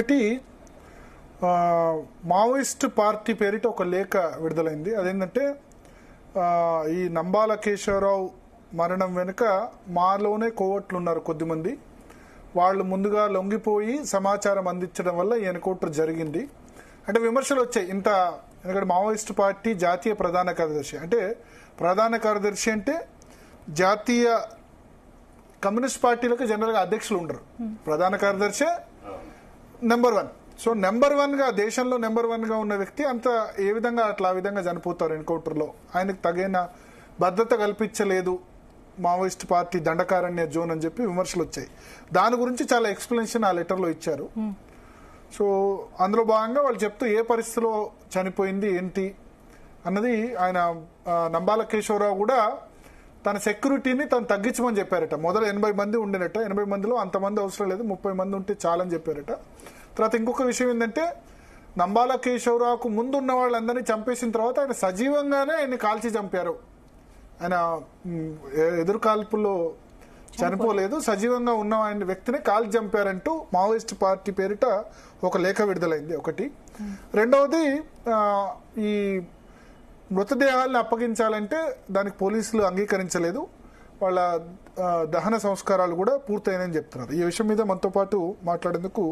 ఒకటి Maoist party పేరిట ఒక లేఖ విడుదలైంది. అదేంటంటే ఈ నంబాల కేశవరావు మరణం వెనుక మాలోనే కోవట్లు ఉన్నారు కొద్దిమంది, వాళ్ళు ముందుగా లొంగిపోయి సమాచారం అందించడం వల్ల ఈ ఎన్కౌంటర్ జరిగింది అంటే విమర్శలు వచ్చాయి. ఎందుకంటే మావోయిస్ట్ పార్టీ జాతీయ ప్రధాన కార్యదర్శి, అంటే ప్రధాన కార్యదర్శి అంటే జాతీయ కమ్యూనిస్ట్ పార్టీలకు జనరల్గా అధ్యక్షులు ఉండరు, ప్రధాన కార్యదర్శి నెంబర్ 1. సో నెంబర్ 1గా దేశంలో నెంబర్ 1గా ఉన్న వ్యక్తి అంత ఏ విధంగా అట్లా ఆ విధంగా చనిపోతారు ఎన్కౌంటర్లో, ఆయనకు తగిన భద్రత కల్పించలేదు మావోయిస్ట్ పార్టీ దండకారణ్య జోన్ అని చెప్పి విమర్శలు వచ్చాయి. దాని గురించి చాలా ఎక్స్ప్లెనేషన్ ఆ లెటర్లో ఇచ్చారు. సో అందులో భాగంగా వాళ్ళు చెప్తూ ఏ పరిస్థితిలో చనిపోయింది ఏంటి అన్నది ఆయన నంబాల కేశవరావు కూడా తన సెక్యూరిటీని తను తగ్గించమని చెప్పారట. మొదలు 80 మంది ఉండినట్ట, 80 మందిలో అంతమంది అవసరం లేదు, 30 మంది ఉంటే చాలని చెప్పారట. తర్వాత ఇంకొక విషయం ఏంటంటే నంబాల కేశవరావుకు ముందు ఉన్న వాళ్ళందరినీ చంపేసిన తర్వాత ఆయన సజీవంగానే ఆయన్ని కాల్చి చంపారు. ఆయన ఎదురు కాల్పుల్లో చనిపోలేదు, సజీవంగా ఉన్న ఆయన వ్యక్తిని కాల్చి చంపారంటూ మావోయిస్ట్ పార్టీ పేరిట ఒక లేఖ విడుదలైంది ఒకటి. రెండవది ఈ మృతదేహాలను అప్పగించాలంటే దానికి పోలీసులు అంగీకరించలేదు, వాళ్ళ దహన సంస్కారాలు కూడా పూర్తయినని చెప్తున్నారు. ఈ విషయం మీద మనతో పాటు మాట్లాడేందుకు